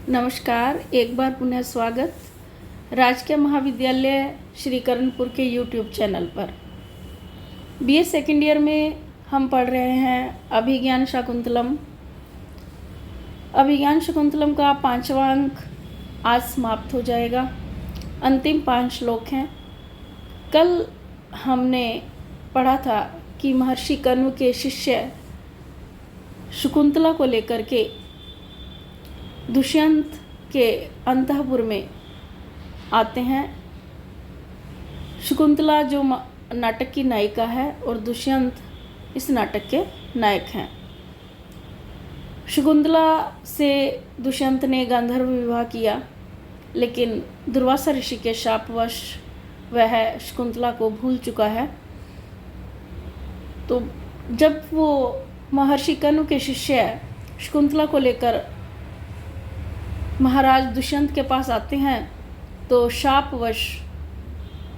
नमस्कार, एक बार पुनः स्वागत राजकीय महाविद्यालय श्री कर्णपुर के यूट्यूब चैनल पर। बीए सेकेंड ईयर में हम पढ़ रहे हैं अभिज्ञान शाकुंतलम। अभिज्ञान शाकुंतलम का 5वां अंक आज समाप्त हो जाएगा। अंतिम 5 श्लोक हैं। कल हमने पढ़ा था कि महर्षि कण्व के शिष्य शकुंतला को लेकर के दुष्यंत के अंतःपुर में आते हैं। शकुंतला जो नाटक की नायिका है और दुष्यंत इस नाटक के नायक हैं। शकुंतला से दुष्यंत ने गांधर्व विवाह किया, लेकिन दुर्वासा ऋषि के शापवश वह शकुंतला को भूल चुका है। तो जब वो महर्षि कण्व के शिष्य शकुंतला को लेकर महाराज दुष्यंत के पास आते हैं, तो शापवश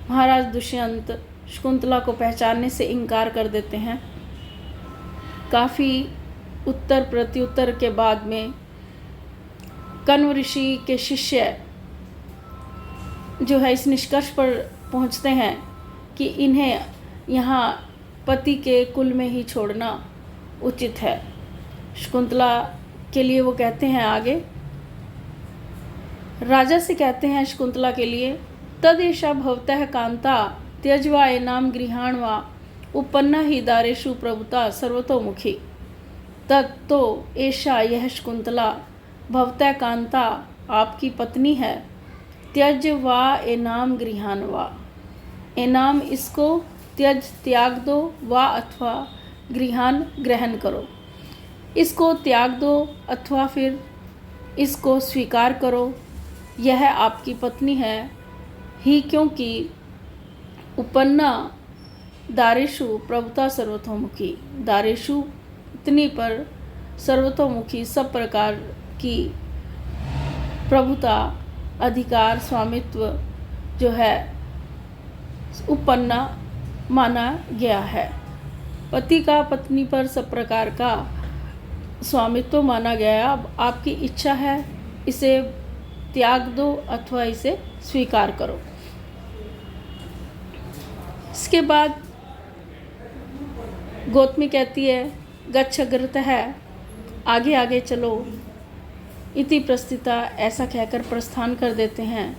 महाराज दुष्यंत शकुंतला को पहचानने से इनकार कर देते हैं। काफ़ी उत्तर प्रत्युत्तर के बाद में कण्व ऋषि के शिष्य जो है इस निष्कर्ष पर पहुंचते हैं कि इन्हें यहाँ पति के कुल में ही छोड़ना उचित है। शकुंतला के लिए वो कहते हैं आगे, राजा से कहते हैं शकुंतला के लिए, तदेषा भवतः कांता त्यज्वा एनाम गृहाण्वा उपन्ना ही दारेषु प्रभुता सर्वतोमुखी। तत्तो ऐशा यह शकुंतला भवतः कांता आपकी पत्नी है। त्यज वा एनाम गृहाण्वा, एनाम इसको त्यज त्याग दो, वा अथवा गृहान ग्रहण करो। इसको त्याग दो अथवा फिर इसको स्वीकार करो, यह आपकी पत्नी है ही, क्योंकि उपन्ना दारेषु प्रभुता सर्वतोमुखी, दारेषु इतनी पर सर्वतोमुखी सब प्रकार की प्रभुता, अधिकार, स्वामित्व जो है उपन्ना माना गया है। पति का पत्नी पर सब प्रकार का स्वामित्व माना गया। अब आपकी इच्छा है इसे त्याग दो अथवा इसे स्वीकार करो। इसके बाद गौतमी कहती है, गच्छ अग्रतः, आगे आगे चलो। इति प्रस्थिता, ऐसा कहकर प्रस्थान कर देते हैं।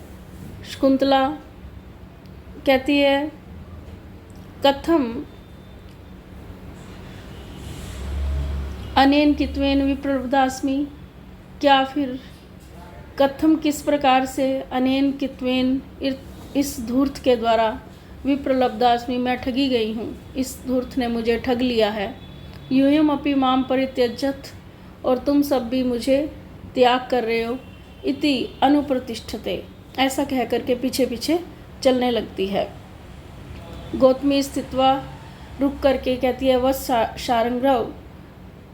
शकुंतला कहती है, कथम अनेन कित्वेन विप्रलब्धास्मि, क्या फिर कथम किस प्रकार से अनेन कित्वेन इस धूर्त के द्वारा विप्रलब्धास्मि मैं ठगी गई हूँ, इस धूर्त ने मुझे ठग लिया है। यूयम अपि माम परित्यजत, और तुम सब भी मुझे त्याग कर रहे हो। इति अनुप्रतिष्ठते, ऐसा कह करके पीछे पीछे चलने लगती है। गौतमी स्थित्वा रुक करके कहती है, वह शारंग्रव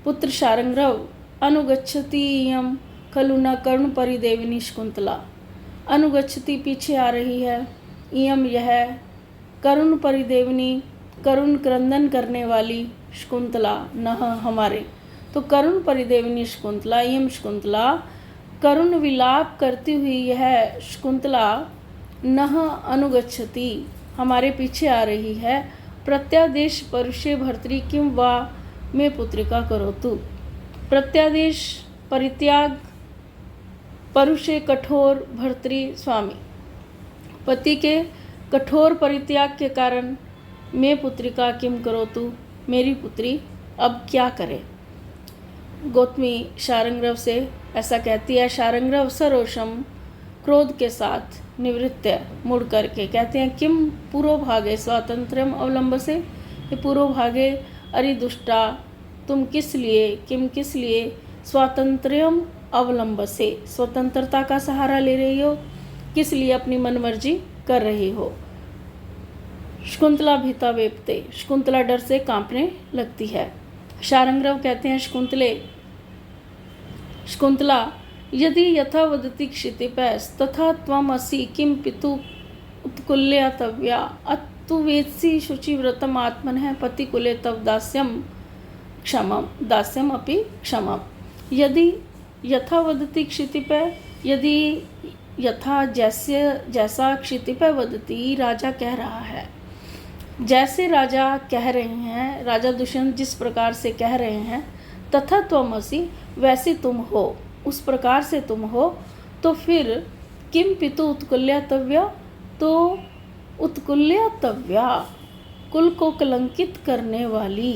पुत्र शारंग्रव अनुगच्छति इयं खलु न करुण परिदेविनी शकुंतला। अनुगच्छति पीछे आ रही है, इयम यह करुण परिदेविनी करुण क्रंदन करने वाली शकुंतला, नह हमारे। तो करुण परिदेविनी शकुंतला, इयम शकुंतला करुण विलाप करती हुई यह शकुंतला, नह अनुगच्छति हमारे पीछे आ रही है। प्रत्यादेश परुषे भर्तृ किं वा मे पुत्रिका करोतु। प्रत्यादेश परित्याग, परुषे कठोर भर्तृ स्वामी, पति के कठोर परित्याग के कारण मैं पुत्रिका किम करोतु, मेरी पुत्री अब क्या करे। गौतमी शारंग्रव से ऐसा कहती है। शारंग्रव सरोषम क्रोध के साथ निवृत्त मुड़ करके कहते हैं, किम पूर्व भागे स्वातंत्र्यम अवलंबसे, ये पूर्व भागे अरे दुष्टा तुम किस लिए, किम किस लिए, स्वातंत्र्यम अवलंबसे स्वतंत्रता का सहारा ले रही हो, किस लिए अपनी मनमर्जी कर रही हो। शकुंतला भीता वेपते, शकुंतला डर से कांपने लगती है। शारंग्रव कहते हैं शकुंतला यदि यथा वदति क्षितिपैस तथा त्वम असि किम पितु उत्कुल्यतव्या, अतु वेत्सि शुचिव्रतम आत्मनः पतिकुले तव दास्यम अपि क्षमम। यदि यथा वदति क्षितिपै, यदि यथा जैसा क्षितिपय वदती, राजा कह रहा है, जैसे राजा कह रहे हैं, राजा दुष्यंत जिस प्रकार से कह रहे हैं, तथा त्वमसि, वैसे तुम हो, उस प्रकार से तुम हो, तो फिर किम पितु उत्कुल्यतव्या, तो उत्कुल्यतव्या, कुल को कलंकित करने वाली,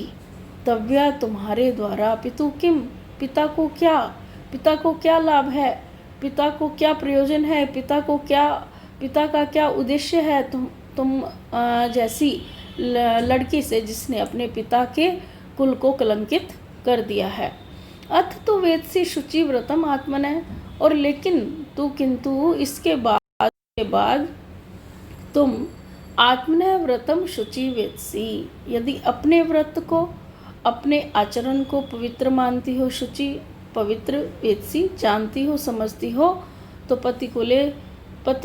तव्या तुम्हारे द्वारा, पितु किम, पिता को क्या लाभ है, पिता को क्या प्रयोजन है, पिता का क्या उद्देश्य है तुम जैसी लड़की से जिसने अपने पिता के कुल को कलंकित कर दिया है। अथ तो वेदसी शुचि व्रतम आत्मनः, और लेकिन किंतु इसके बाद तुम आत्मनः व्रतम शुचि वेदसी, यदि अपने व्रत को, अपने आचरण को पवित्र मानती हो, शुचि पवित्र, वेदसी जानती हो, समझती हो, तो पति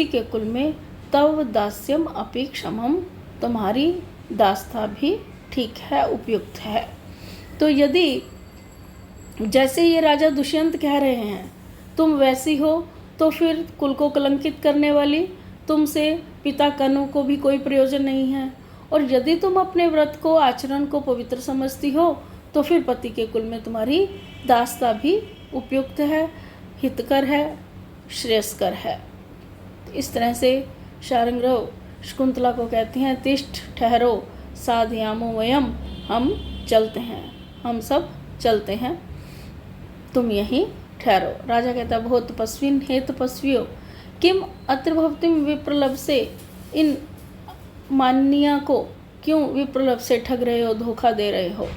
के कुल में तव दास्यम अपि क्षमम, तुम्हारी दास्ता भी ठीक है, उपयुक्त है। तो यदि जैसे ये राजा दुष्यंत कह रहे हैं तुम वैसी हो, तो फिर कुल को कलंकित करने वाली तुमसे पिता कनु को भी कोई प्रयोजन नहीं है। और यदि तुम अपने व्रत को, आचरण को पवित्र समझती हो, तो फिर पति के कुल में तुम्हारी दास्ता भी उपयुक्त है, हितकर है, श्रेयस्कर है। इस तरह से शार्ंगदेव शकुंतला को कहती हैं, तिष्ठ, ठहरो, साधयामो वयम, हम चलते हैं, हम सब चलते हैं, तुम यहीं ठहरो। राजा कहता, भो तपस्विन, हे तपस्वियों, किम अत्र भवतिम विप्रलभ से, इन माननीया को क्यों विप्रलभ से ठग रहे हो, धोखा दे रहे हो।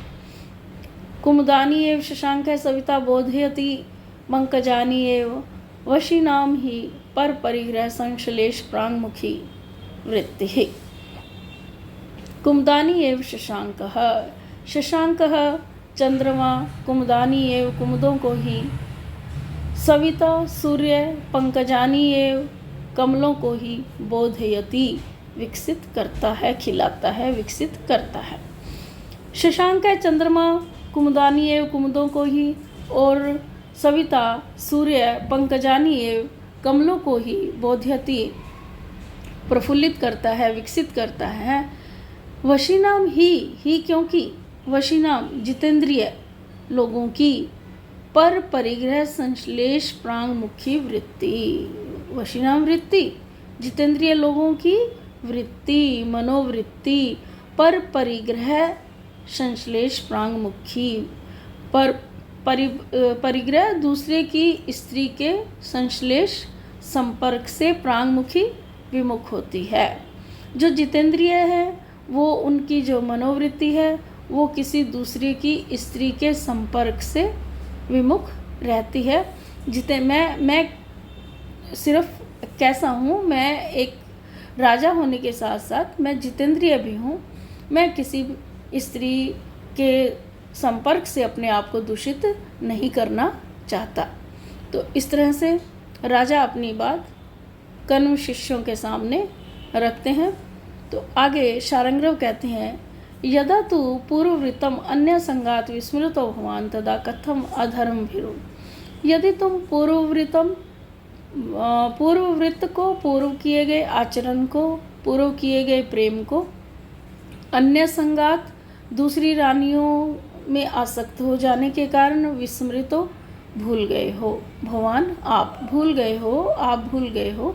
कुमुदानी एव शशांक सविता बोधयति पंकजानी एव वशीनाम ही पर परिग्रह संश्लेष प्रांगमुखी वृत्ति। कुमुदानी एव शशांकः चंद्रमा, कुमुदानी एव कुमुदों को ही, सविता सूर्य, पंकजानी एव कमलों को ही, बोधयति विकसित करता है, खिलाता है, विकसित करता है। शशांक है चंद्रमा, कुमुदानी एव कुमुदों को ही, और सविता सूर्य, पंकजानी एव कमलों को ही, बोधयति प्रफुल्लित करता है, विकसित करता है। वशीनाम ही क्योंकि वशीनाम जितेंद्रिय लोगों की, पर परिग्रह संश्लेष प्रांगमुखी वृत्ति, वशीनाम वृत्ति, जितेंद्रिय लोगों की वृत्ति, मनोवृत्ति, पर परिग्रह संश्लेष प्रांगमुखी, पर परिग्रह दूसरे की स्त्री के संश्लेष संपर्क से प्रांगमुखी विमुख होती है। जो जितेंद्रिय है वो उनकी जो मनोवृत्ति है वो किसी दूसरे की स्त्री के संपर्क से विमुख रहती है। मैं सिर्फ कैसा हूँ, मैं एक राजा होने के साथ साथ मैं जितेंद्रिय भी हूँ। मैं किसी स्त्री के संपर्क से अपने आप को दूषित नहीं करना चाहता। तो इस तरह से राजा अपनी बात कण्व शिष्यों के सामने रखते हैं। तो आगे शार्ंगदेव कहते हैं, यदा तु पूर्ववृत्तम अन्य संगात विस्मृतो भवान तदा कथम अधर्म भीरु। यदि तुम पूर्ववृत्त को, पूर्व किए गए आचरण को, पूर्व किए गए प्रेम को, अन्य संगात दूसरी रानियों में आसक्त हो जाने के कारण विस्मृतो भूल गए हो, भगवान आप भूल गए हो,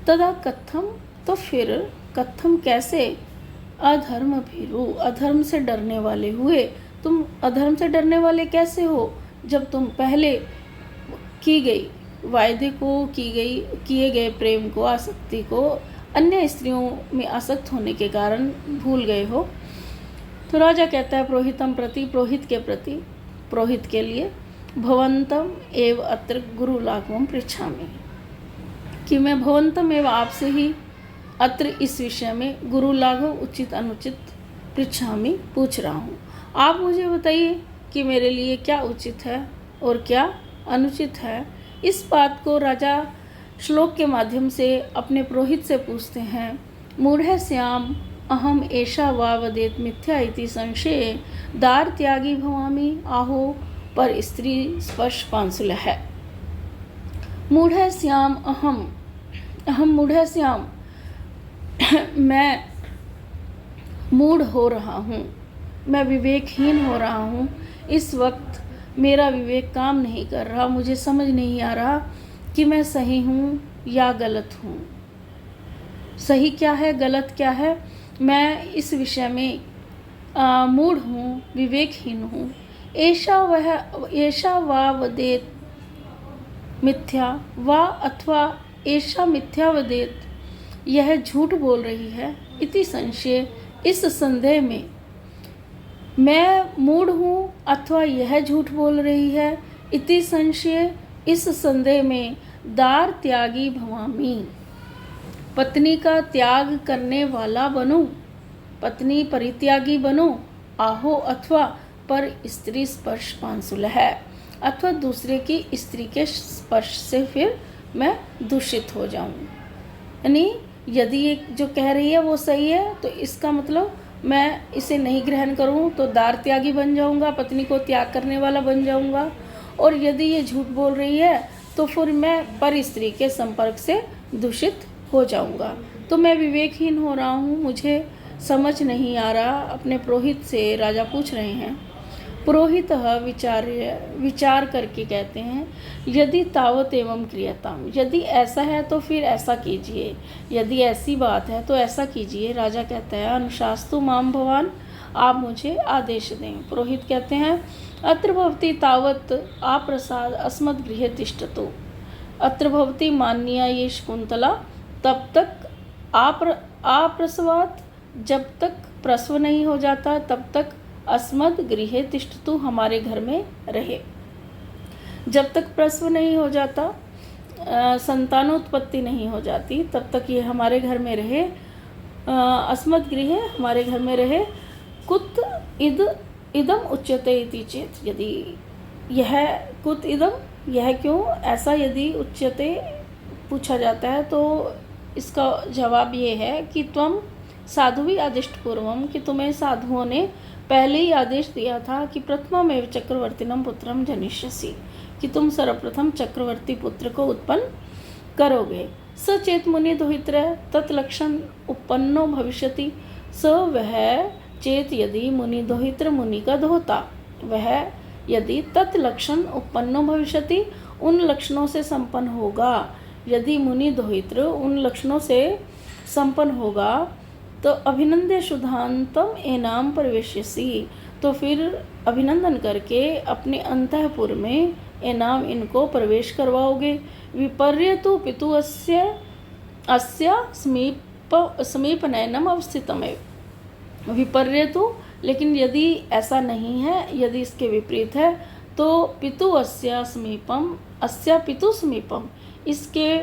तदा कथम, तो फिर कथम कैसे, अधर्म भीरु, अधर्म से डरने वाले हुए। तुम अधर्म से डरने वाले कैसे हो जब तुम पहले की गई वायदे को, किए गए प्रेम को, आसक्ति को अन्य स्त्रियों में आसक्त होने के कारण भूल गए हो। तो राजा कहता है, पुरोहितम प्रति, पुरोहित के प्रति, पुरोहित के लिए, भवंतम एव अत्र गुरु लाघवम पृच्छामि, कि मैं भवंतम एव आपसे ही अत्र इस विषय में गुरु लाघव उचित अनुचित पृच्छामि पूछ रहा हूँ। आप मुझे बताइए कि मेरे लिए क्या उचित है और क्या अनुचित है। इस बात को राजा श्लोक के माध्यम से अपने पुरोहित से पूछते हैं। मूढ़ श्याम अहम एषा वा वदेत मिथ्या इति संशये दार त्यागी भवामी आहो, पर स्त्री स्पर्श पांसुल है। मूढ़स्याम अहम अहम मूढ़स्याम मैं मूढ़ हो रहा हूँ, मैं विवेकहीन हो रहा हूँ। इस वक्त मेरा विवेक काम नहीं कर रहा, मुझे समझ नहीं आ रहा कि मैं सही हूँ या गलत हूँ। सही क्या है, गलत क्या है, मैं इस विषय में मूढ़ हूँ, विवेकहीन हूँ। ऐशा वा वदेत मिथ्या वा अथवा ऐशा मिथ्या वदेत, यह झूठ बोल रही है। इति संशय, इस संदेह में, मैं मूढ़ हूँ अथवा यह झूठ बोल रही है। इति संशय, इस संदेह में, दार त्यागी भवामी, पत्नी का त्याग करने वाला बनो, पत्नी परित्यागी बनो। आहो अथवा पर स्त्री स्पर्श पांसुल है, अथवा दूसरे की स्त्री के स्पर्श से फिर मैं दूषित हो जाऊं। यानी यदि ये जो कह रही है वो सही है तो इसका मतलब मैं इसे नहीं ग्रहण करूं तो दार त्यागी बन जाऊंगा, पत्नी को त्याग करने वाला बन जाऊंगा। और यदि ये झूठ बोल रही है तो फिर मैं पर स्त्री के संपर्क से दूषित हो जाऊंगा। तो मैं विवेकहीन हो रहा हूँ, मुझे समझ नहीं आ रहा। अपने पुरोहित से राजा पूछ रहे हैं। पुरोहित विचार करके कहते हैं, यदि तावत एवं क्रियताम, यदि ऐसा है तो फिर ऐसा कीजिए, यदि ऐसी बात है तो ऐसा कीजिए। राजा कहता है, अनुशास्तु माम भवान, आप मुझे आदेश दें। पुरोहित कहते हैं, अत्र भवती तावत आप्रसाद अस्मद् गृहे तिष्ठतु। अत्र भवती मान्या ये शकुंतला, तब तक आप्रसवात, जब तक प्रसव नहीं हो जाता तब तक अस्मद् गृहे तिष्ठतु, हमारे घर में रहे। जब तक प्रसव नहीं हो जाता, संतानोत्पत्ति नहीं हो जाती, तब तक ये हमारे घर में रहे। अस्मद् गृहे, हमारे घर में रहे। कुत इदम उच्यते इति चेत, यदि यह कुत इदम, यह क्यों, ऐसा यदि उच्यते पूछा जाता है तो इसका जवाब ये है कि त्वम साधुवी आदिष्ट पूर्वम, कि तुम्हें साधुओं ने पहले ही आदेश दिया था कि प्रथममेव चक्रवर्तिनम पुत्रम जनिष्यसि, कि तुम सर्वप्रथम चक्रवर्ती पुत्र को उत्पन्न करोगे। स चेत मुनि दोहित्र तत्लक्षण उत्पन्नो भविष्यति, स वह चेत यदि मुनि दोहित्र, मुनि का दोहता, वह यदि तत्लक्षण उत्पन्नो भविष्यति, उन लक्षणों से संपन्न होगा। यदि मुनि दोहित्र उन लक्षणों से संपन्न होगा तो अभिनंदे शुद्धांतम एनाम प्रवेश्यसि, तो फिर अभिनंदन करके अपने अंतःपुर में एनाम, इनको प्रवेश करवाओगे। विपर्य तो पितु अस्या समीप नयनम अवस्थितमेव। विपर्य तो, लेकिन यदि ऐसा नहीं है, यदि इसके विपरीत है तो पितु अस्या समीपम, अस्या पितु समीपम, इसके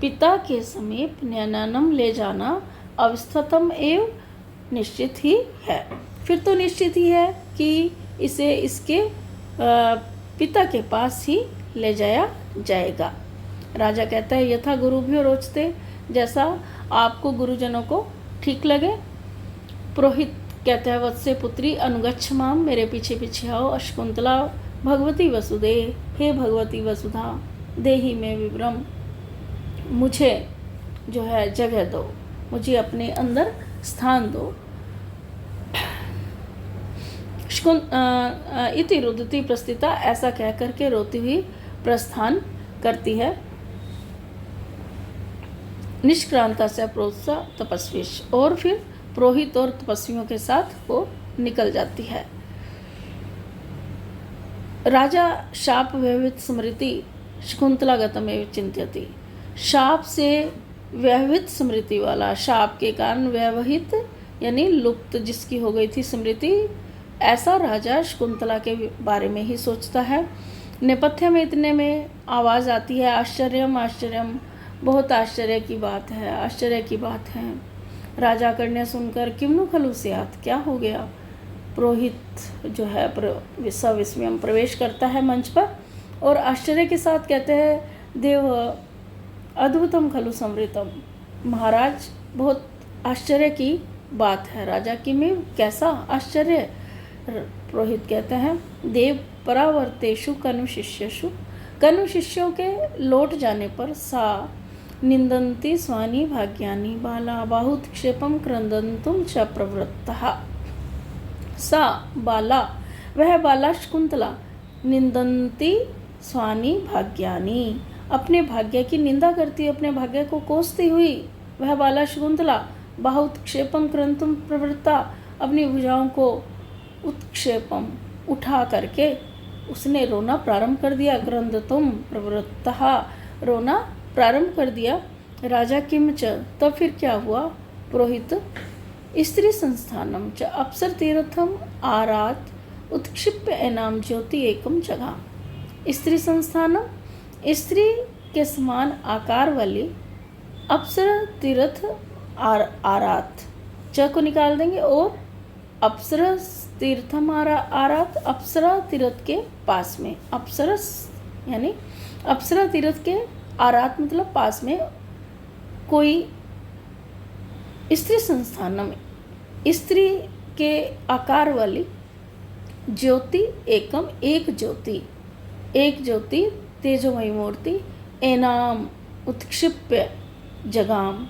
पिता के समीप नयनम ले जाना अवस्थितम एव, निश्चित ही है। फिर तो निश्चित ही है कि इसे इसके पिता के पास ही ले जाया जाएगा। राजा कहता है, यथा गुरुभ्यो रोचते, जैसा आपको गुरुजनों को ठीक लगे। पुरोहित कहता है, वत्से पुत्री अनुगच्छ माम, मेरे पीछे पीछे आओ। अशकुंतला भगवती वसुदे, हे भगवती वसुधा, देहि में विभ्रम, मुझे जो है जगह दो, मुझे अपने अंदर स्थान दो। इति रुदती प्रस्थिता, ऐसा कह करके रोती हुई प्रस्थान करती है। निष्क्रांता से प्रोत्सा तपस्विश, और फिर पुरोहित और तपस्वियों के साथ वो निकल जाती है। राजा शाप व्यवहित स्मृति शकुंतलागतमेव चिंत्यति, शाप से व्यवहित स्मृति वाला, शाप के कारण व्यवहित यानी लुप्त जिसकी हो गई थी स्मृति, ऐसा राजा शकुंतला के बारे में ही सोचता है। नेपथ्य में इतने में आवाज़ आती है, आश्चर्यम आश्चर्यम, बहुत आश्चर्य की बात है, आश्चर्य की बात है। राजा कन्या सुनकर किम्नु खलु स्यात्, क्या हो गया। पुरोहित जो है सविस्मयम प्रवेश करता है मंच पर और आश्चर्य के साथ कहते हैं, देव अद्भुतम खलु संवृतम, महाराज बहुत आश्चर्य की बात है। राजा की में कैसा आश्चर्य। पुरोहित कहते हैं, देव परावर्तेषु कनु शिष्यषु कनु शिष्यों के लौट जाने पर सा निंदन्ति स्वानि भाग्यानि बाला बाहुत्क्षेपम क्रंदन्तुम च प्रवृत्तः। सा बाला, वह बाला शकुंतला, निंदन्ति स्वानि भाग्यानि, अपने भाग्य की निंदा करती, अपने भाग्य को कोसती हुई वह बाला शकुंतला बाहुत्क्षेपम क्रंदन्तुम प्रवृत्ता, अपनी भुजाओं को उत्क्षेपम उठा करके उसने रोना प्रारंभ कर दिया। क्रंदतुम प्रवृत्तः, रोना प्रारंभ कर दिया। राजा किम च, तब फिर क्या हुआ? पुरोहित स्त्री संस्थानम च अप्सर तीर्थम आरात उत्क्षिप्य एनाम ज्योति एकम जगह। स्त्री संस्थानम, स्त्री के समान आकार वाली अप्सर तीर्थ आरात, च को निकाल देंगे और अप्सरा तीर्थम आरात, अप्सरा तीर्थ के पास में, अप्सरस यानी अप्सरा तीर्थ के आरात मतलब पास में कोई स्त्री संस्थान में स्त्री के आकार वाली ज्योति एकम, एक ज्योति तेजोमयी मूर्ति एनाम उत्क्षिप्य जगाम,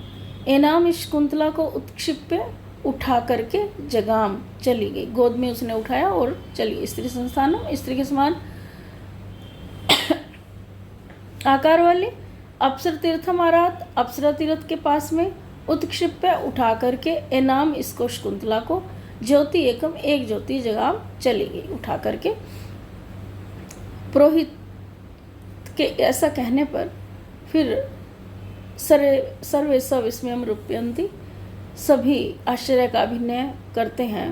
एनाम शकुंतला को उत्क्षिप्य उठा करके जगाम चली गई, गोद में उसने उठाया और चली। स्त्री संस्थान, स्त्री के समान आकार वाली अप्सर तीर्थम आरात, अप्सरा तीर्थ के पास में उत्क्षिप्य उठा करके एनाम, इसको शकुंतला को, ज्योति एकम, एक ज्योति जगाम चली गई उठा करके। पुरोहित के ऐसा कहने पर फिर सर्वे सविस्मयम् रूपयन्ति, सभी आश्चर्य का अभिनय करते हैं।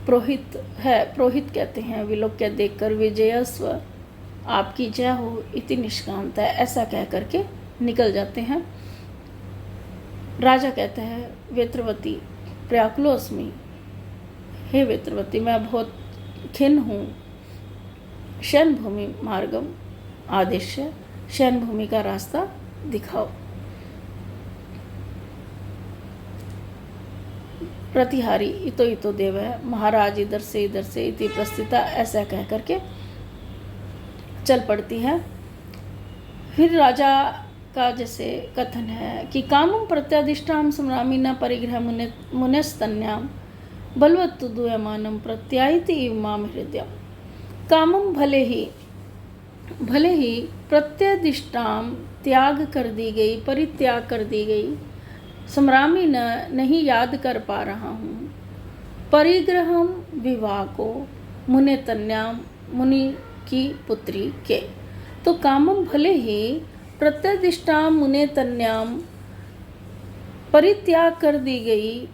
पुरोहित कहते हैं विलोक्य देखकर, विजयस्व, आपकी जय हो, इति निष्क्रांत है, ऐसा कह करके निकल जाते हैं। राजा कहते हैं वेत्रवती प्रयाकुलोस्मि, हे वेत्रवती मैं बहुत खिन्न हूँ। शयन भूमि मार्गम आदेश्य, शयन भूमि का रास्ता दिखाओ। प्रतिहारी इतो इतो देव है, महाराज इधर से इति प्रस्थिता, ऐसा कह करके चल पड़ती है। फिर राजा का जैसे कथन है कि कामं प्रत्यादिष्टां सम्रामी न परिग्रह मुनेस्तन्याम बलवत्तु दूयमानं प्रत्यायति इव माम हृदयम। कामं भले ही प्रत्यादिष्टां त्याग कर दी गई, परित्याग कर दी गई, सम्रामी नहीं याद कर पा रहा हूँ, परिग्रहम विवाह को, मुने तन्याम, मुनि की पुत्री के। तो कामम भले ही प्रत्यदिष्टाम मुने तन्याम परित्याग कर दी गई,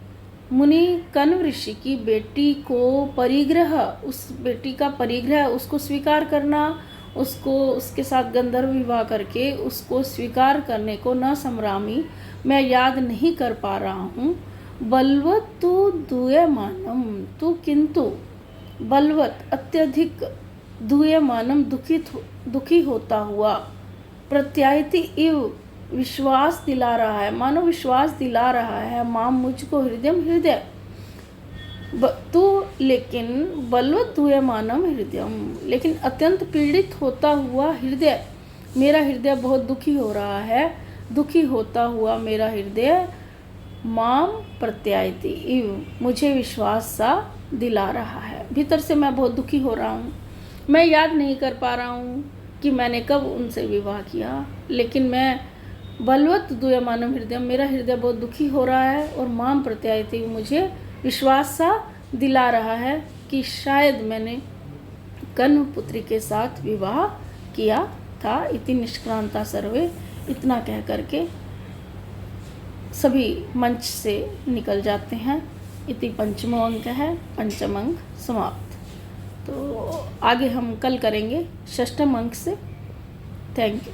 मुनि कण्व ऋषि की बेटी को परिग्रह, उस बेटी का परिग्रह, उसको स्वीकार करना, उसको उसके साथ गंधर्व विवाह करके उसको स्वीकार करने को न सम्रामी, मैं याद नहीं कर पा रहा हूँ। बलवत तु दूयमानम, तू किंतु बलवत अत्यधिक, दूयमानम दुखी होता हुआ, प्रत्यायति इव विश्वास दिला रहा है, मानो विश्वास दिला रहा है, माम मुझको, हृदय तू, लेकिन बलवत दूयमानम हृदयम, लेकिन अत्यंत पीड़ित होता हुआ हृदय, मेरा हृदय बहुत दुखी हो रहा है, दुखी होता हुआ मेरा हृदय माम प्रत्यायति इव, मुझे विश्वास सा दिला रहा है। भीतर से मैं बहुत दुखी हो रहा हूँ, मैं याद नहीं कर पा रहा हूँ कि मैंने कब उनसे विवाह किया, लेकिन मैं बलवत दूयमानम हृदय, मेरा हृदय बहुत दुखी हो रहा है और माम प्रत्यायति, मुझे विश्वास सा दिला रहा है कि शायद मैंने कण्व पुत्री के साथ विवाह किया था। इति निष्क्रांता सर्वे, इतना कह करके सभी मंच से निकल जाते हैं। इति पंचमो अंक है, पंचम अंक समाप्त। तो आगे हम कल करेंगे षष्ठम अंक से। Thank you.